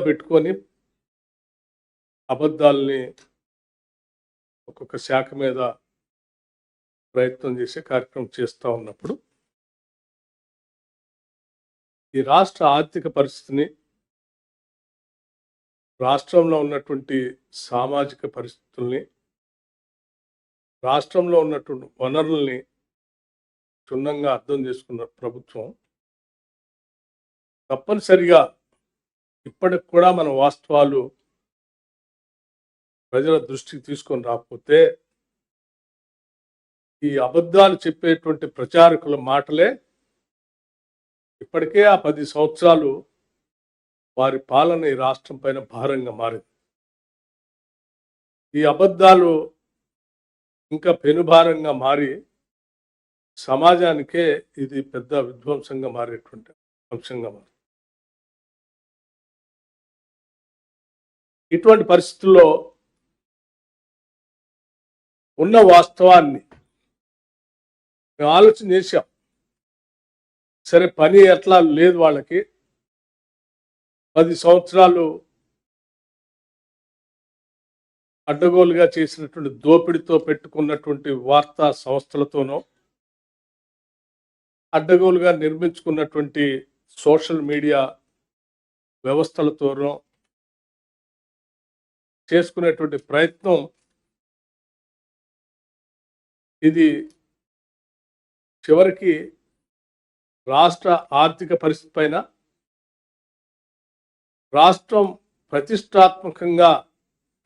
పెట్టుకొని అబద్ధాలని ఒక్కొక్క శాఖ మీద ప్రయత్నం చేసే కార్యక్రమం చేస్తూ ఉన్నప్పుడు ఈ రాష్ట్ర ఆర్థిక పరిస్థితిని, రాష్ట్రంలో ఉన్నటువంటి సామాజిక పరిస్థితుల్ని, రాష్ట్రంలో ఉన్నటువంటి వనరుల్ని క్షుణ్ణంగా అర్థం చేసుకున్న ప్రభుత్వం తప్పనిసరిగా ఇప్పటికి కూడా మన వాస్తవాలు ప్రజల దృష్టికి తీసుకొని రాకపోతే ఈ అబద్ధాలు చెప్పేటువంటి ప్రచారకుల మాటలే ఇప్పటికే ఆ 10 సంవత్సరాలు వారి పాలన ఈ రాష్ట్రం పైన భారంగా మారింది. ఈ అబద్ధాలు ఇంకా పెనుభారంగా మారి సమాజానికే ఇది పెద్ద విధ్వంసంగా మారేటువంటి అంశంగా మారింది. ఇటువంటి పరిస్థితుల్లో ఉన్న వాస్తవాన్ని మేము ఆలోచన చేశాం. సరే, పని ఎట్లా లేదు వాళ్ళకి. 10 సంవత్సరాలు అడ్డగోలుగా చేసినటువంటి దోపిడితో పెట్టుకున్నటువంటి వార్తా సంస్థలతోనో, అడ్డగోలుగా నిర్మించుకున్నటువంటి సోషల్ మీడియా వ్యవస్థలతోనో చేసుకునేటువంటి ప్రయత్నం ఇది చివరికి రాష్ట్ర ఆర్థిక పరిస్థితి పైన, రాష్ట్రం ప్రతిష్టాత్మకంగా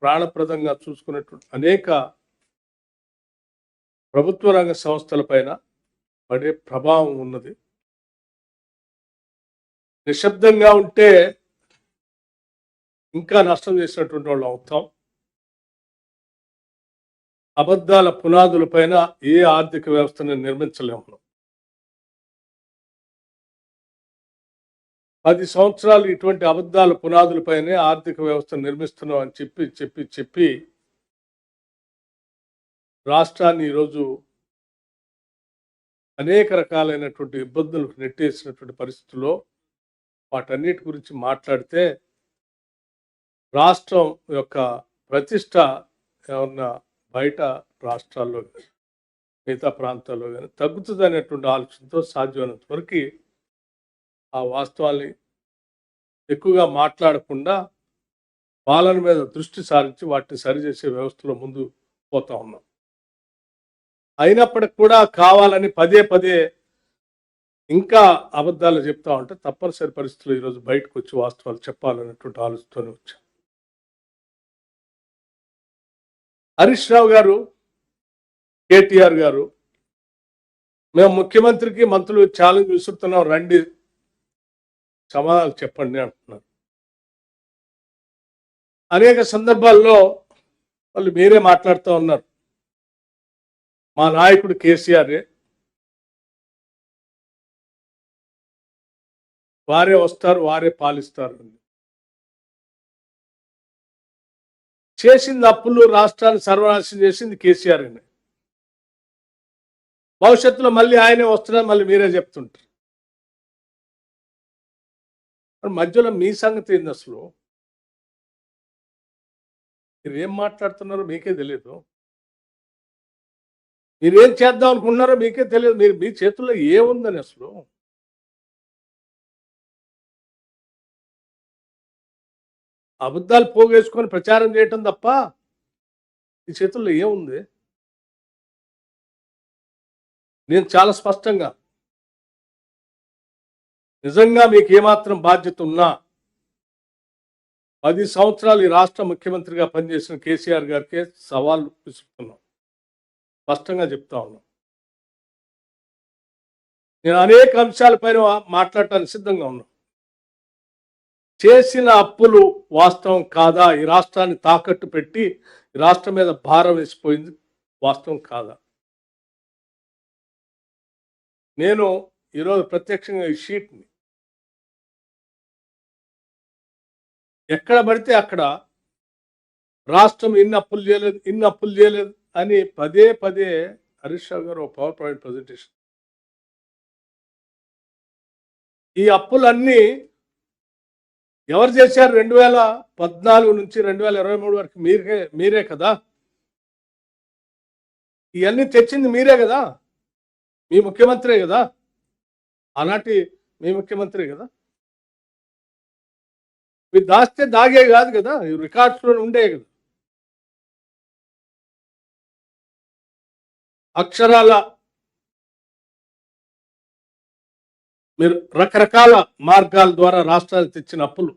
ప్రాణప్రదంగా చూసుకున్నటువంటి అనేక ప్రభుత్వ రంగ సంస్థల పైన పడే ప్రభావం ఉన్నది. నిశ్శబ్దంగా ఉంటే ఇంకా నష్టం చేసినటువంటి వాళ్ళు అవుతాం. అబద్ధాల పునాదుల పైన ఏ ఆర్థిక వ్యవస్థను నిర్మించలేము. 10 సంవత్సరాలు ఇటువంటి అబద్ధాల పునాదులపైనే ఆర్థిక వ్యవస్థను నిర్మిస్తున్నాం అని చెప్పి రాష్ట్రాన్ని ఈరోజు అనేక రకాలైనటువంటి ఇబ్బందులకు నెట్టేసినటువంటి పరిస్థితుల్లో వాటన్నిటి గురించి మాట్లాడితే రాష్ట్రం యొక్క ప్రతిష్ట ఏమన్నా బయట రాష్ట్రాల్లో కానీ మిగతా ప్రాంతాల్లో కానీ తగ్గుతుంది అనేటువంటి ఆలోచనతో సాధ్యమైనంత వరకు ఆ వాస్తవాల్ని ఎక్కువగా మాట్లాడకుండా పాలన మీద దృష్టి సారించి వాటిని సరిచేసే వ్యవస్థలో ముందు పోతా ఉన్నాం. అయినప్పటికి కూడా కావాలని పదే ఇంకా అబద్ధాలు చెప్తా ఉంటే తప్పనిసరి పరిస్థితులు ఈరోజు బయటకు వచ్చి వాస్తవాలు చెప్పాలనేటువంటి ఆలోచనతోనే వచ్చాం. హరీష్ రావు గారు, కేటీఆర్ గారు, మేము ముఖ్యమంత్రికి మంత్రులు ఛాలెంజ్ విసురుతున్నాం, రండి సమాధానాలు చెప్పండి అంటున్నారు. అనేక సందర్భాల్లో వాళ్ళు మీరే మాట్లాడుతూ ఉన్నారు, మా నాయకుడు కేసీఆరే, వారే వస్తారు, వారే పాలిస్తారు. చేసింది అప్పులు, రాష్ట్రాన్ని సర్వనాశనం చేసింది కేసీఆర్ అని. భవిష్యత్తులో మళ్ళీ ఆయనే వస్తున్నారు, మళ్ళీ మీరే చెప్తుంటారు. మధ్యలో మీ సంగతి ఏంది? అసలు మీరు ఏం మాట్లాడుతున్నారో మీకే తెలియదు. మీరేం చేద్దాం అనుకుంటున్నారో మీకే తెలియదు. మీ చేతుల్లో ఏముందని అసలు అబద్ధాలు పోగేసుకొని ప్రచారం చేయటం తప్ప ఈ చేతుల్లో ఏముంది? నేను చాలా స్పష్టంగా, నిజంగా మీకు ఏమాత్రం బాధ్యత ఉన్నా 10 సంవత్సరాలు ఈ రాష్ట్ర ముఖ్యమంత్రిగా పనిచేసిన కేసీఆర్ గారికే సవాల్ విసురుతున్నాం, స్పష్టంగా చెప్తా ఉన్నాం. నేను అనేక అంశాలపైన మాట్లాడటానికి సిద్ధంగా ఉన్నాను. చేసిన అప్పులు వాస్తవం కాదా? ఈ రాష్ట్రాన్ని తాకట్టు పెట్టి ఈ రాష్ట్రం మీద భారం వేసిపోయింది వాస్తవం కాదా? నేను ఈరోజు ప్రత్యక్షంగా ఈ షీట్ని ఎక్కడ పడితే అక్కడ రాష్ట్రం ఇన్ని అప్పులు చేయలేదు అని పదే హరీష్ రావు గారు ఒక పవర్ పాయింట్ ప్రజెంటేషన్. ఈ అప్పులన్నీ ఎవరు చేశారు? 2014 నుంచి 2023 వరకు మీరే కదా. ఇవన్నీ తెచ్చింది మీరే కదా. మీ ముఖ్యమంత్రే కదా. ఆనాటి మీ ముఖ్యమంత్రి కదా. మీరు దాస్తే దాగే కాదు కదా, రికార్డ్స్లో ఉండే కదా. అక్షరాల మీరు రకరకాల మార్గాల ద్వారా రాష్ట్రాలు తెచ్చిన అప్పులు